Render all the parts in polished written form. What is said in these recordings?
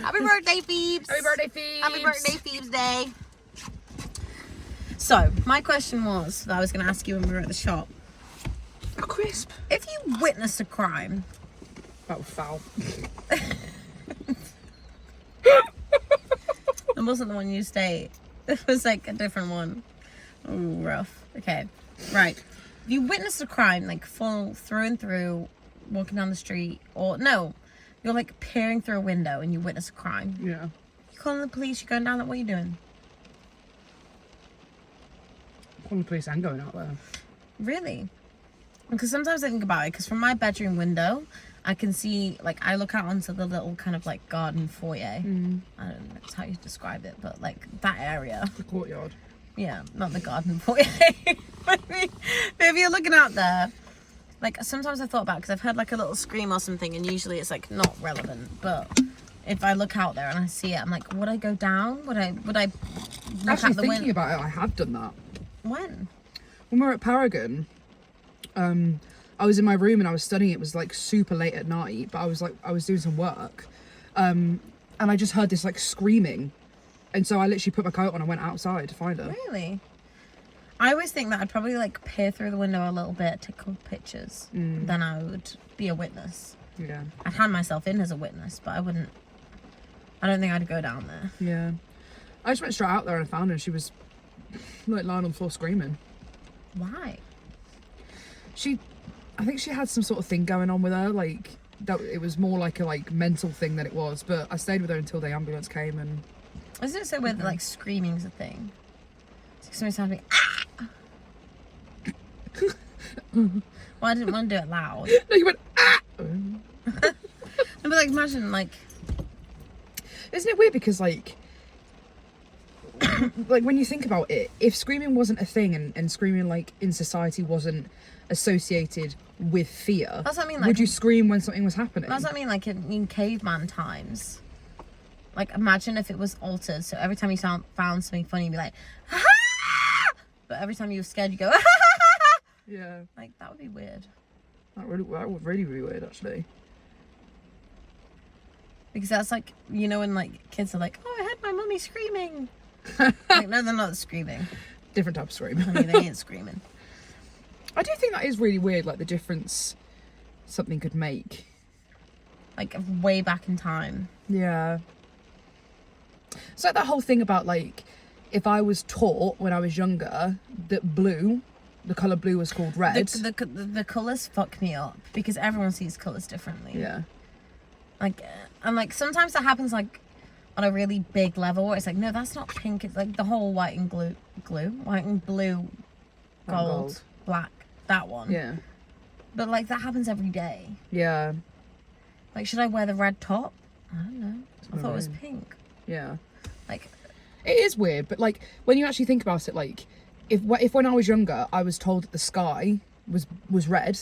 Happy birthday, Phoebes. Happy birthday, Phoebes. Happy birthday, Phoebes Day. So, my question was, that I was going to ask you when we were at the shop. A crisp. If you witnessed a crime. That was foul. It wasn't the one you stayed. It was like a different one. Ooh, rough. Okay. Right. If you witnessed a crime, like full through and through, walking down the street, or no, you're like peering through a window and you witness a crime. Yeah. You calling the police, you're going down there, what are you doing? Calling the police and going out there. Really? Because sometimes I think about it, because from my bedroom window, I can see, like, I look out onto the little kind of like garden foyer. I don't know that's how you describe it, but like that area. The courtyard. Yeah, not the garden foyer. But if you're looking out there, like sometimes I thought about, because I've heard like a little scream or something, and usually it's like not relevant, but if I look out there and I see it, I'm like, would I go down? Would I look Actually, out the thinking window? about it, I have done that. When we were at Paragon, I was in my room and I was studying. It was like super late at night, but I was doing some work, and I just heard this like screaming, and so I literally put my coat on and went outside to find her. Really? I always think that I'd probably like peer through the window a little bit, take a couple pictures, then I would be a witness. Yeah. I'd hand myself in as a witness, but I don't think I'd go down there. Yeah. I just went straight out there and I found her, and she was like lying on the floor screaming. Why? I think she had some sort of thing going on with her, like that. It was more like a mental thing than it was. But I stayed with her until the ambulance came. And isn't it so weird that like screaming's a thing? Somebody sounded like, ah! Well, I didn't want to do it loud. No, you went ah. But like, imagine like, isn't it weird because like when you think about it, if screaming wasn't a thing and screaming like in society wasn't associated with fear, that's what I mean. Like, would you scream when something was happening? That's what I mean. Like in caveman times, like imagine if it was altered. So every time you found something funny, you'd be like, ha ha! But every time you were scared, you go, ha ha ha! Yeah. Like that would be weird. That would really be weird, actually. Because that's like, you know, when like kids are like, oh, I heard my mummy screaming. Like, no, they're not screaming. Different type of scream. I mean, they ain't screaming. I do think that is really weird, like the difference something could make. Like way back in time. Yeah. It's like that whole thing about like, if I was taught when I was younger that the colour blue was called red. The colours fuck me up because everyone sees colours differently. Yeah. Like, and like sometimes that happens like on a really big level where it's like, no, that's not pink. It's like the whole white and white and blue, gold, black, that one. Yeah. But like that happens every day. Yeah. Like, should I wear the red top? I don't know. I thought it was pink. Yeah. Like, it is weird, but like when you actually think about it, like if when I was younger I was told that the sky was red.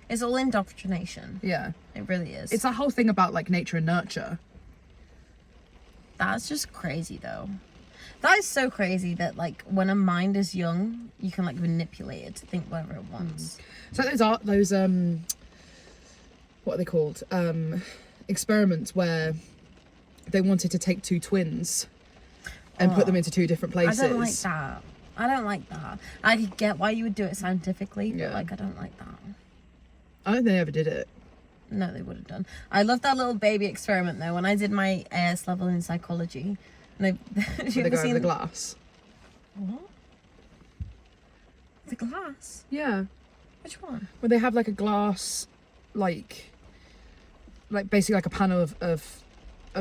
It's all indoctrination. Yeah. It really is. It's that whole thing about like nature and nurture. That's just crazy though. That is so crazy that like when a mind is young, you can like manipulate it to think whatever it wants. So those what are they called? Experiments where they wanted to take two twins and put them into two different places. I don't like that. I could get why you would do it scientifically, but like I don't like that. I don't think they ever did it. No, they would have done. I love that little baby experiment though. When I did my AS level in psychology, and They go over the glass. What? The glass? Yeah. Which one? Where they have like a glass, like basically like a panel of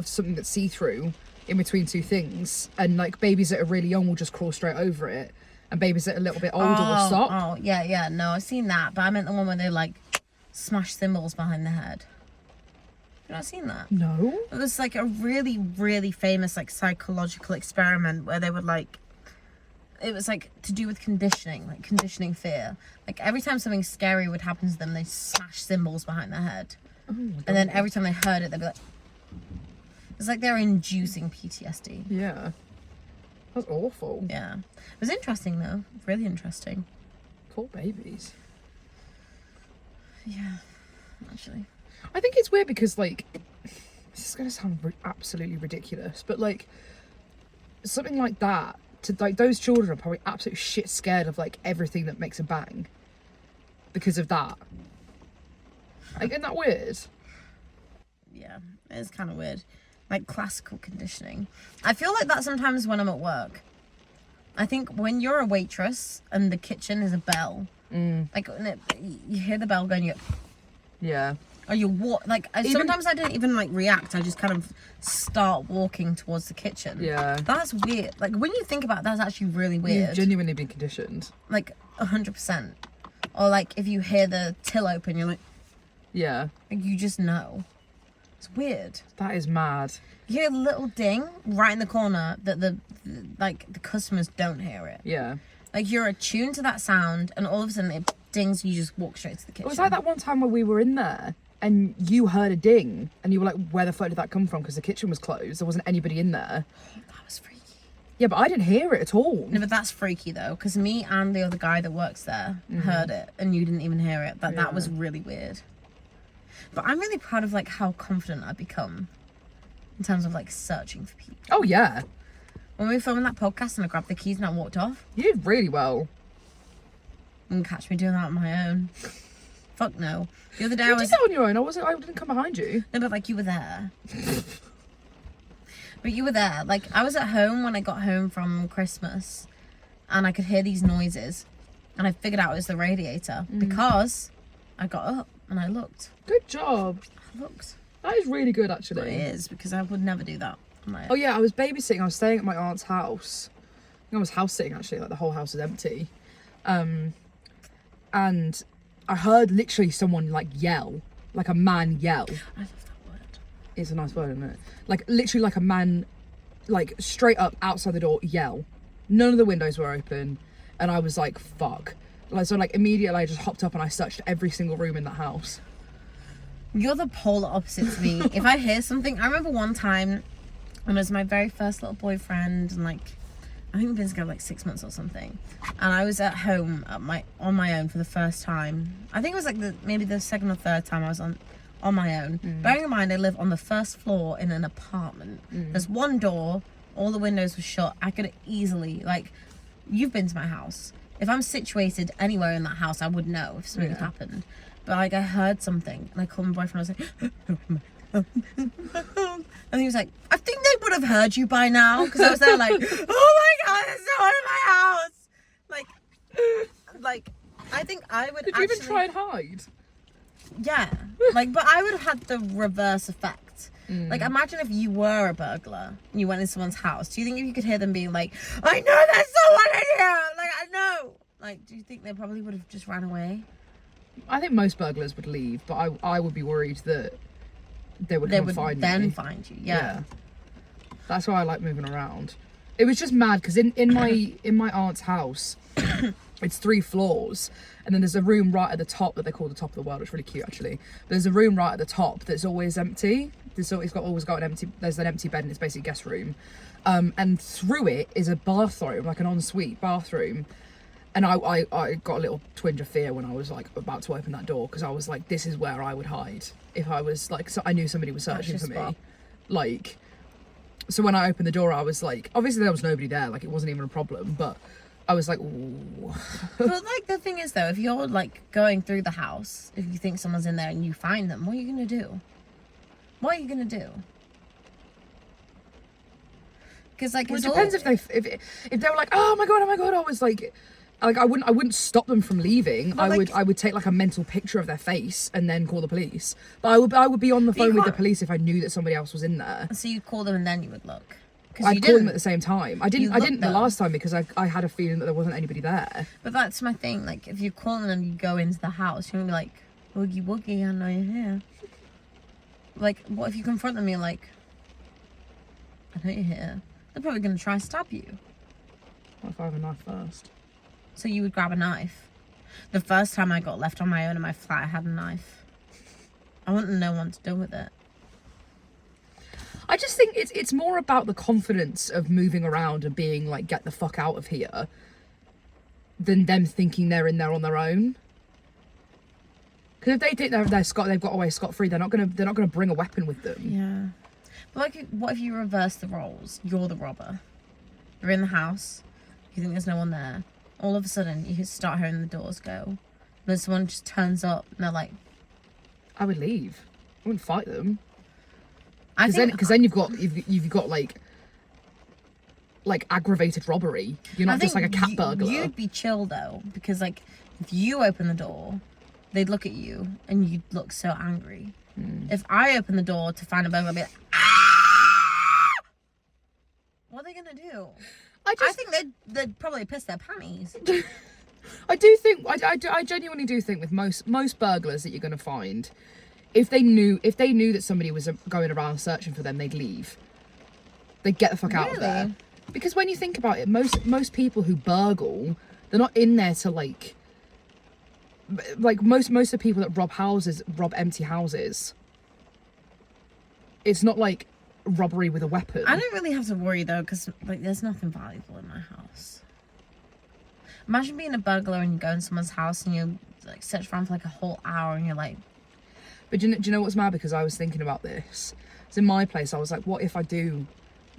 something that's see-through in between two things, and like babies that are really young will just crawl straight over it, and babies that are a little bit older will stop. Oh, yeah. No, I've seen that, but I meant the one where they like smash symbols behind the head. You've not seen that? No. It was like a really, really famous like psychological experiment where they would like, it was like to do with conditioning, like conditioning fear. Like every time something scary would happen to them, they smash symbols behind their head. Oh, and then every time they heard it, they'd be like, it's like they're inducing PTSD. Yeah. That's awful. Yeah. It was interesting though. Really interesting. Poor babies. Yeah, actually. I think it's weird because like is going to sound absolutely ridiculous, but like something like that, to like those children are probably absolutely shit scared of like everything that makes a bang because of that. Like, isn't that weird? Yeah, it's kind of weird. Like classical conditioning. I feel like that sometimes when I'm at work. I think when you're a waitress and the kitchen is a bell, like when you hear the bell going, you go, yeah. or you walk, like sometimes I don't even like react. I just kind of start walking towards the kitchen. Yeah. That's weird. Like when you think about it, that's actually really weird. You've genuinely been conditioned. Like 100%. Or like if you hear the till open, you're like, yeah. Like you just know. It's weird. That is mad. You hear a little ding right in the corner that the customers don't hear it. Yeah. Like you're attuned to that sound, and all of a sudden it dings, and you just walk straight to the kitchen. It was like that one time where we were in there, and you heard a ding, and you were like, "Where the fuck did that come from?" Because the kitchen was closed. There wasn't anybody in there. That was freaky. Yeah, but I didn't hear it at all. No, but that's freaky though, because me and the other guy that works there heard it, and you didn't even hear it. That was really weird. But I'm really proud of like how confident I've become in terms of like searching for people. Oh yeah. When we were filming that podcast and I grabbed the keys and I walked off. You did really well. You can catch me doing that on my own. Fuck no. The other day You did that on your own. I didn't come behind you. No, but like you were there. But you were there. Like I was at home when I got home from Christmas and I could hear these noises and I figured out it was the radiator because I got up and I looked. Good job. I looked. That is really good, actually. But it is, because I would never do that. Oh yeah, I was babysitting. I was staying at my aunt's house. I think I was house sitting, actually. Like the whole house was empty. And I heard literally someone like yell, like a man yell. I love that word. It's a nice word, isn't it? Like literally like a man, like straight up outside the door yell. None of the windows were open, and I was like, fuck. Like, so like immediately I just hopped up and I searched every single room in that house. You're the polar opposite to me. If I hear something, I remember one time when it was my very first little boyfriend, and like I think we've been together like 6 months or something, and I was at home on my own for the first time. I think it was like maybe the second or third time I was on my own. Bearing in mind I live on the first floor in an apartment. There's one door, all the windows were shut. I could easily, like, you've been to my house. If I'm situated anywhere in that house, I would know if something had happened. But like I heard something and I called my boyfriend. I was like, and he was like, I think they would have heard you by now, because I was there like, oh my god, there's someone in my house. Like I think I would. Did you even try and hide? Yeah, like, but I would have had the reverse effect. Like, imagine if you were a burglar and you went in someone's house. Do you think if you could hear them being like, I know there's someone in here? Like, I know. Like, do you think they probably would have just ran away? I think most burglars would leave, but I would be worried that they would find me. Then find you. Yeah. That's why I like moving around. It was just mad because in my aunt's house, it's 3 floors, and then there's a room right at the top that they call the top of the world. It's really cute, actually. There's a room right at the top that's always empty. There's always got an empty. There's an empty bed, and it's basically a guest room. And through it is a bathroom, like an ensuite bathroom. And I got a little twinge of fear when I was like about to open that door, because I was like, this is where I would hide if I was like, so I knew somebody was searching for me. Like, so when I opened the door, I was like, obviously there was nobody there, like it wasn't even a problem, but I was like, ooh. But like the thing is though, if you're like going through the house, if you think someone's in there and you find them, what are you gonna do? What are you gonna do? Because like, well, it depends if they were like, oh my god, I was like I wouldn't stop them from leaving. But I would take like a mental picture of their face and then call the police. But I would be on the phone with the police if I knew that somebody else was in there. So you'd call them and then you would look. I'd call them at the same time. I didn't the last time because I had a feeling that there wasn't anybody there. But that's my thing. Like, if you call them and you go into the house, you're gonna be like, woogie woogie, I know you're here. Like, what if you confront them and you're like, I know you're here. They're probably gonna try and stab you. What if I have a knife first? So you would grab a knife. The first time I got left on my own in my flat, I had a knife. I wouldn't know what to do with it. I just think it's more about the confidence of moving around and being like, get the fuck out of here, than them thinking they're in there on their own. Because if they think they've got away scot-free, they're not gonna bring a weapon with them. Yeah. But like, what if you reverse the roles? You're the robber. You're in the house. You think there's no one there. All of a sudden, you start hearing the doors go. Then someone just turns up and they're like... I would leave. I wouldn't fight them. Because then you've got like aggravated robbery. You're not just like a cat burglar. You'd be chill though, because like if you open the door, they'd look at you and you'd look so angry. If I open the door to find a burglar, I'd be like, ah! What are they gonna do? I think they'd probably piss their panties. I do think I genuinely do think with most burglars that you're gonna find, if they knew that somebody was going around searching for them, they'd leave. They'd get the fuck out of there. Because when you think about it, most people who burgle, they're not in there to like most of the people that rob houses rob empty houses. It's not like robbery with a weapon. I don't really have to worry though, because like there's nothing valuable in my house. Imagine being a burglar and you go in someone's house and you like search around for like a whole hour and you're like... But do you know what's mad? Because I was thinking about this. It's in my place. I was like, what if I do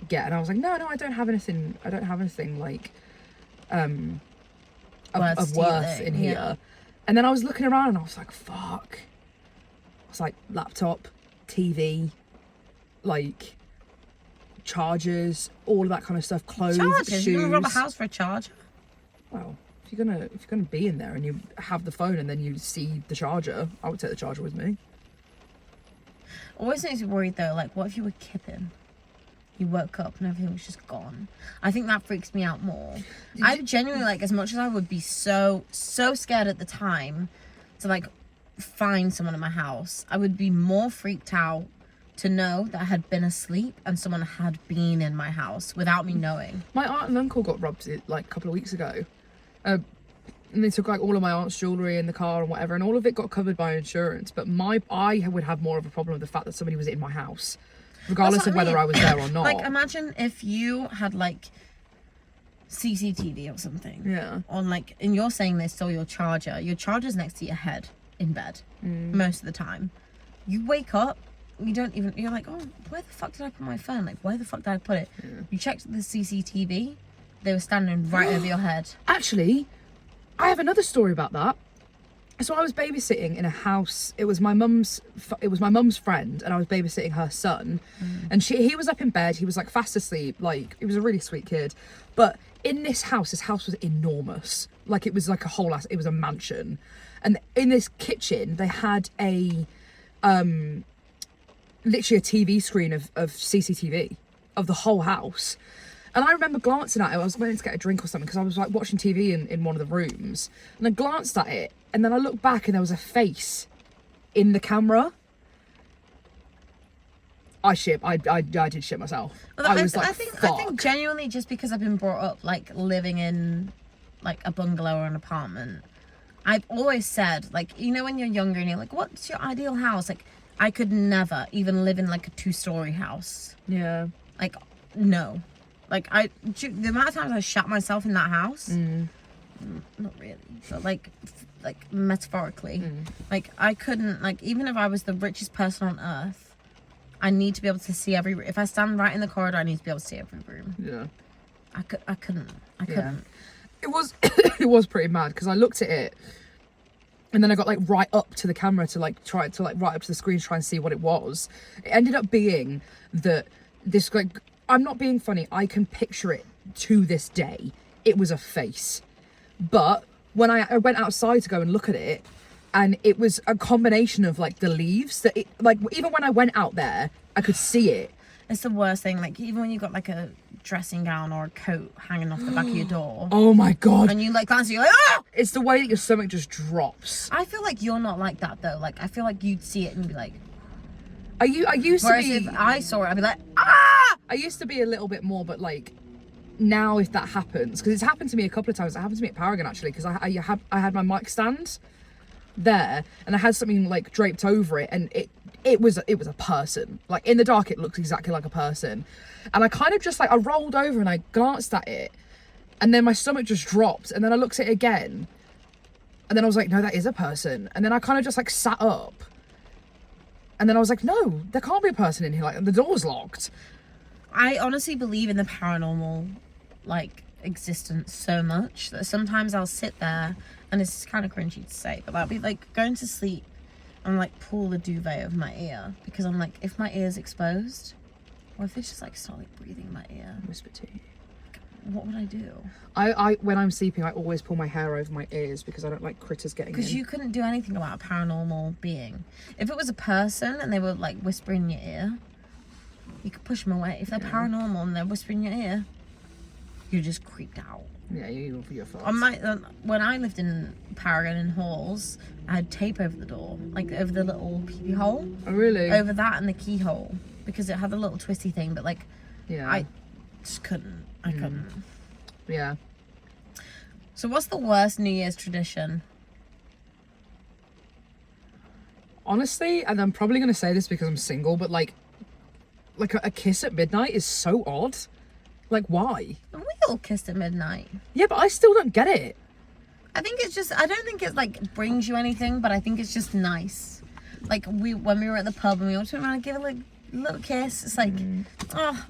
get? And I was like, no, I don't have anything. I don't have anything like of worth in here. Yeah. And then I was looking around and I was like, fuck. I was like, laptop, TV, like chargers, all of that kind of stuff, clothes, shoes. You're gonna rob a house for a charger? Well, if you're gonna be in there and you have the phone and then you see the charger, I would take the charger with me. Always makes me worried though, like what if you were kidding? You woke up and everything was just gone. I think that freaks me out more. I genuinely, like, as much as I would be so scared at the time to like find someone in my house, I would be more freaked out to know that I had been asleep and someone had been in my house without me knowing. My aunt and uncle got robbed like a couple of weeks ago. And they took like all of my aunt's jewellery in the car and whatever, and all of it got covered by insurance. But I would have more of a problem with the fact that somebody was in my house, regardless of whether I was there or not. Like, imagine if you had like CCTV or something. Yeah. On like, and you're saying they stole your charger. Your charger's next to your head in bed most of the time. You wake up, you're like, oh, where the fuck did I put my phone? Like, where the fuck did I put it? Yeah. You checked the CCTV, they were standing right over your head. Actually, I have another story about that. So I was babysitting in a house. It was my mum's friend, and I was babysitting her son. And he was up in bed. He was like fast asleep. Like, he was a really sweet kid. But in this house was enormous. Like, it was like it was a mansion. And in this kitchen, they had literally a TV screen of CCTV of the whole house. And I remember glancing at it. I was going to get a drink or something because I was like watching TV in one of the rooms. And I glanced at it, and then I looked back and there was a face in the camera. I did shit myself. Well, I think genuinely just because I've been brought up like living in like a bungalow or an apartment, I've always said, like, you know, when you're younger and you're like, what's your ideal house? Like, I could never even live in like a 2-story house. Yeah. Like, no. Like, the amount of times I shot myself in that house, not really, but like metaphorically, like I couldn't, like, even if I was the richest person on earth, I need to be able to see if I stand right in the corridor, I need to be able to see every room. Yeah. I couldn't. Yeah. It was pretty mad because I looked at it and then I got like right up to the camera to like try to like right up to the screen to try and see what it was. It ended up being that this, like, I'm not being funny, I can picture it to this day. It was a face. But when I went outside to go and look at it, and it was a combination of like the leaves that like even when I went out there, I could see it. It's the worst thing, like even when you got like a dressing gown or a coat hanging off the back of your door. Oh my God. And you like glance and you're like, ah! It's the way that your stomach just drops. I feel like you're not like that though. Like, I feel like you'd see it and be like... I used Whereas to be... if I saw it, I'd be like, ah! I used to be a little bit more, but like now if that happens, because it's happened to me a couple of times. It happened to me at Paragon actually, because I had my mic stand there and I had something like draped over it, and it was a person. Like, in the dark it looks exactly like a person, and I kind of just like I rolled over and I glanced at it, and then my stomach just dropped, and then I looked at it again, and then I was like, no, that is a person. And then I kind of just like sat up, And then I was like, no, there can't be a person in here. Like, the door's locked. I honestly believe in the paranormal, like, existence so much that sometimes I'll sit there, and it's kind of cringy to say, but I'll be like going to sleep and like pull the duvet over my ear because I'm like, if my ear's exposed, or if they just like start like breathing in my ear, Whisper to you. what would I do? I when I'm sleeping, I always pull my hair over my ears because I don't like critters getting in. Because you couldn't do anything about a paranormal being. If it was a person and they were like whispering in your ear, you could push them away. If they're paranormal and they're whispering in your ear, you're just creeped out. Yeah, you're fucked. On my when I lived in Paragon in halls, I had tape over the door, like over the little peepee hole. Oh really? Over that and the keyhole, because it had a little twisty thing. But like, Yeah. I just couldn't. I couldn't. Yeah. So what's the worst New Year's tradition? Honestly, and I'm probably gonna say this because I'm single, but like a kiss at midnight is so odd. Like, why? We all kissed at midnight. Yeah, but I still don't get it. I think it's just, I don't think it like brings you anything, but I think it's just nice. Like when we were at the pub and we all turned around and gave it like a little kiss. It's like, oh,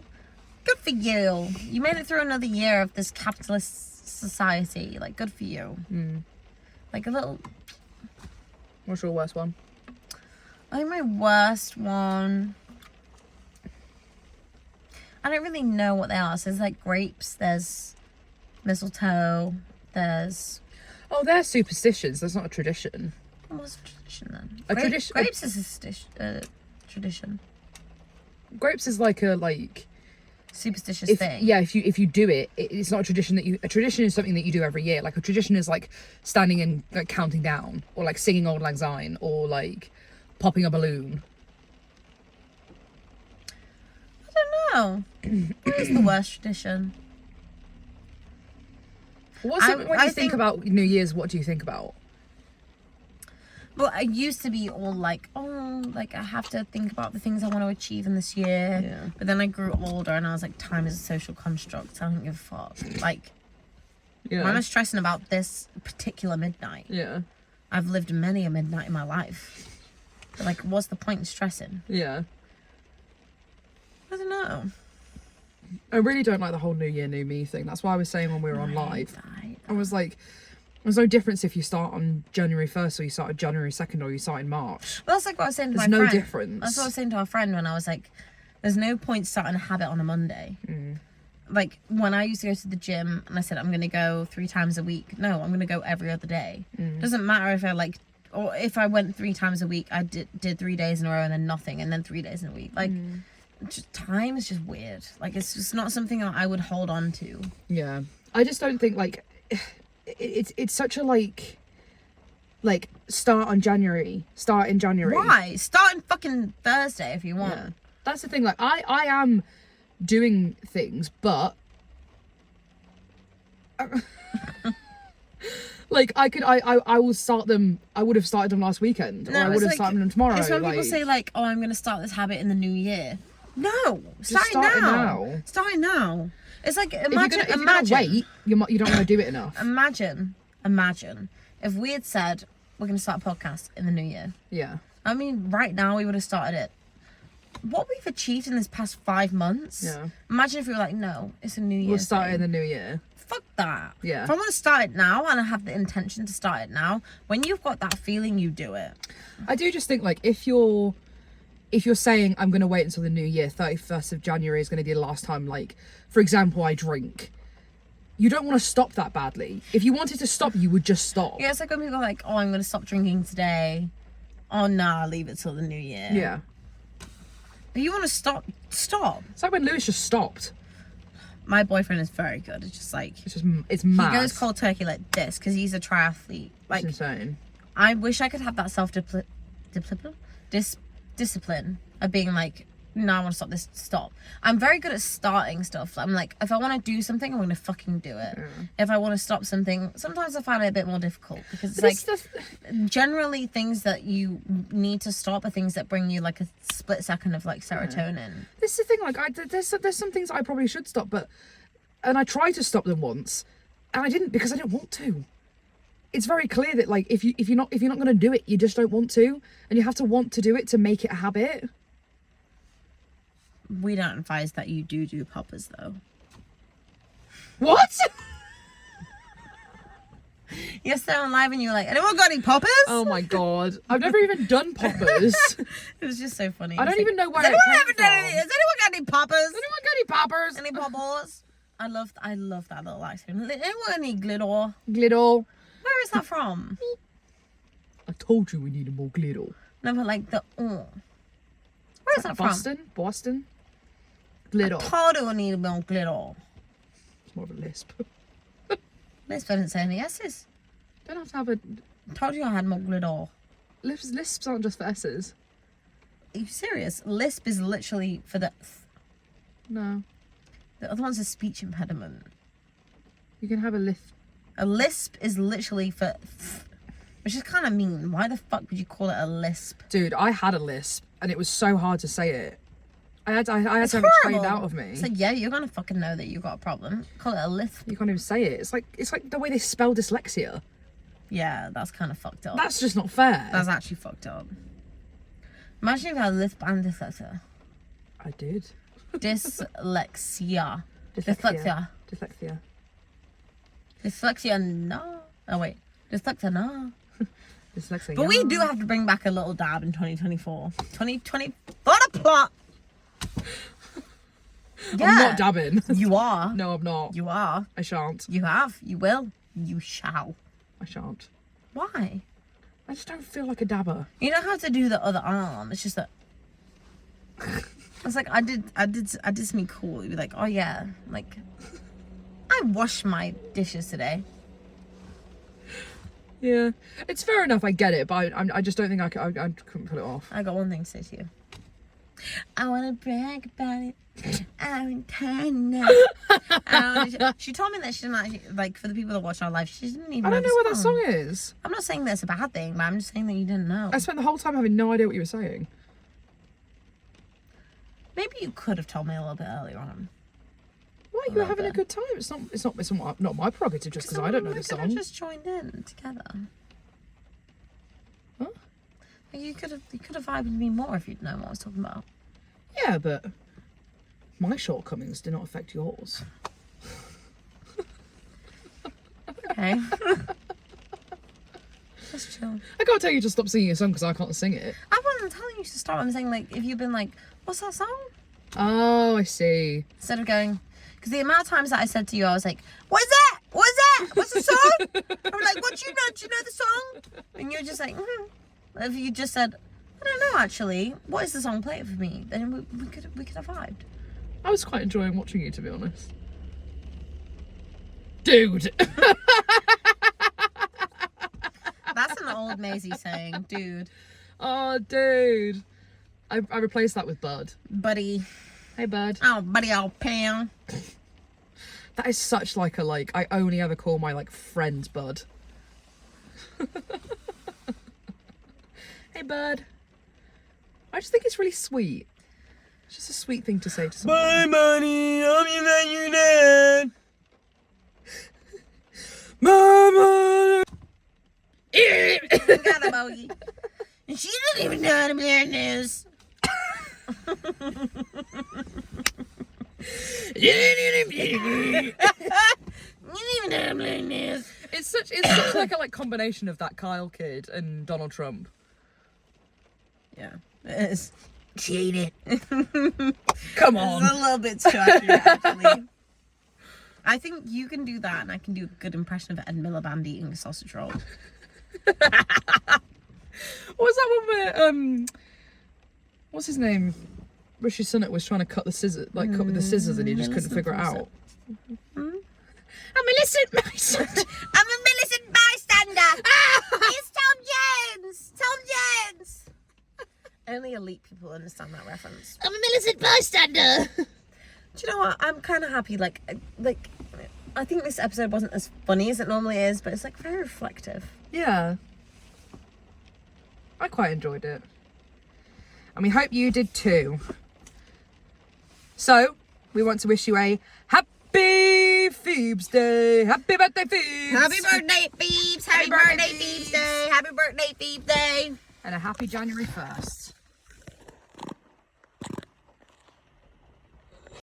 good for you. You made it through another year of this capitalist society. Like, good for you. Like a little. What's your worst one? I think my worst one, I don't really know what they are. So there's like grapes, there's mistletoe, there's... Oh, they're superstitions. That's not a tradition. What's a tradition then? A tradition. Grapes is a tradition. Grapes is like a like. Superstitious thing. Yeah, if you do it, it's not a tradition that you. A tradition is something that you do every year. Like a tradition is like standing and like counting down, or like singing Auld Lang Syne, or like popping a balloon. I don't know. What is the worst tradition? What's it, when I you think about New Year's, what do you think about? Well, I used to be all like, oh, like I have to think about the things I want to achieve in this year. Yeah. But then I grew older and I was like, time is a social construct. So I don't give a fuck. Like, Yeah. why am I stressing about this particular midnight? Yeah. I've lived many a midnight in my life. But like, what's the point in stressing? Yeah. I don't know. I really don't like the whole New Year, New Me thing. That's why I was saying when we were on live. I was like, there's no difference if you start on January 1st or you start on January 2nd or you start in March. Well, that's like what I was saying to There's my no friend. difference. That's what I was saying to our friend when I was like, there's no point starting a habit on a Monday. Like when I used to go to the gym and I said I'm going to go 3 times a week. No, I'm going to go every other day. Doesn't matter if I like, or if I went 3 times a week, I did 3 days in a row and then nothing and then 3 days in a week. Like just, time is just weird. Like it's just not something that I would hold on to. Yeah. I just don't think like it's such a like start in January. Why? Start on fucking Thursday if you want. Yeah. That's the thing. Like I am doing things, but like I will start them. I would have started them last weekend, or I would have started them tomorrow. It's when like, people say like, "Oh, I'm going to start this habit in the new year." No, start it start it now. now. Start it now. It's like if imagine. you're gonna wait, you don't want to do it enough. Imagine if we had said we're going to start a podcast in the new year. Yeah. I mean, right now we would have started it. What we've achieved in this past 5 months. Yeah. Imagine if we were like, no, it's a new year. We'll start it in the new year. Fuck that. Yeah. If I want to start it now and I have the intention to start it now, when you've got that feeling, you do it. I do just think like if you're saying I'm going to wait until the new year, 31st of January is going to be the last time, like, for example, I drink, you don't want to stop that badly. If you wanted to stop, you would just stop. Yeah, it's like when people are like, oh, I'm going to stop drinking today. Oh, nah, leave it till the new year. Yeah. If you want to stop. It's like when Lewis just stopped. My boyfriend is very good. It's just like, It's mad. he goes cold turkey like this because he's a triathlete. Like, it's insane. I wish I could have that discipline of being like, no, I want to stop this. Stop. I'm very good at starting stuff. I'm like, if I want to do something, I'm going to fucking do it. If I want to stop something, sometimes I find it a bit more difficult because it's generally things that you need to stop are things that bring you like a split second of like serotonin. This is the thing. Like, there's some things I probably should stop, and I tried to stop them once, and I didn't because I didn't want to. it's very clear that like if you're not going to do it, you just don't want to, and you have to want to do it to make it a habit. We don't advise that you do poppers though. What? Yesterday on live and you were like, anyone got any poppers? Oh my god, I've never even done poppers. It was just so funny. I don't even know where Has it anyone came ever done any? from. Has anyone got any poppers? Has anyone got any poppers? Any poppers? I love that little accent. Anyone got any glitter? Glitter. Where is that from? I told you we needed more glitter. No, but like the where is that from? Boston. Glitter. I told you we needed more glitter. It's more of a lisp. Lisp didn't say any S's. Don't have to have a. I told you I had more glitter. Lisps aren't just for S's. Are you serious? Lisp is literally for the. No. The other one's a speech impediment. You can have a lisp. A lisp is literally for, which is kind of mean. Why the fuck would you call it a lisp? Dude, I had a lisp and it was so hard to say it. I had to have it trained out of me. It's like, yeah, you're gonna fucking know that you got a problem. Call it a lisp. You can't even say it. It's like the way they spell dyslexia. Yeah, that's kind of fucked up. That's just not fair. That's actually fucked up. Imagine if you had lisp and dyslexia. I did. Dyslexia. Dyslexia. Dyslexia, no. Oh, wait. Dyslexia, no. Dyslexia. But we do have to bring back a little dab in 2024. 2020, what a plot! Yeah. I'm not dabbing. You are. No, I'm not. You are. I shan't. You have. You will. You shall. I shan't. Why? I just don't feel like a dabber. You don't have to do the other arm. It's just that. It's like I did something cool. You'd be like, oh yeah, like I washed my dishes today. Yeah, it's fair enough. I get it, but I just don't think I couldn't pull it off. I got one thing to say to you. I want to brag about it. I'm turning up. She told me that she didn't actually, like, for the people that watch our live, she didn't even I don't know the what that song is. I'm not saying that's a bad thing, but I'm just saying that you didn't know. I spent the whole time having no idea what you were saying. Maybe you could have told me a little bit earlier on. Why, you were having a good time. It's not my prerogative just because I don't know the song. We just joined in together. Huh? You could have vibed with me more if you'd known what I was talking about. Yeah, but my shortcomings do not affect yours. Okay. Just chill. I can't tell you to stop singing a song because I can't sing it. I wasn't telling you to stop. I'm saying, like, if you've been like, what's that song? Oh, I see. Instead of going, because the amount of times that I said to you, I was like, what is that? What is that? What's the song? I'm like, what do you know? Do you know the song? And you're just like, If you just said, I don't know actually, what is the song? Play it for me. Then we could have vibed. I was quite enjoying watching you, to be honest. Dude. That's an old Maisie saying, dude. Oh, dude. I replaced that with Bud. Buddy. Hey, Bud. Oh, buddy, old Pam. That is such like a, like, I only ever call my, like, friends Bud. Hey, Bud. I just think it's really sweet. It's just a sweet thing to say to someone. Bye, money. I'm your dad. Mama. Got a bogey. And she doesn't even know how to bear news. You didn't even know how to bear news. It's such like a combination of that Kyle kid and Donald Trump. Yeah, it is. Cheated. Come on. It's a little bit too accurate, actually. I think you can do that, and I can do a good impression of Ed Miliband eating a sausage roll. What was that one where what's his name? Rishi Sunak was trying to cut the scissors, like cut with the scissors, and he just couldn't figure it out. I'm Millicent bystander. I'm a Millicent bystander. It's Tom Jones. Tom Jones. Only elite people understand that reference. I'm a Millicent bystander. Do you know what? I'm kind of happy. Like, I think this episode wasn't as funny as it normally is, but it's like very reflective. Yeah. I quite enjoyed it. And we hope you did too. So, we want to wish you a happy Phoebes Day. Happy birthday, Phoebes. Happy birthday, Phoebes. Happy birthday, Phoebes Day. Happy birthday, Phoebes Day. And a happy January 1st.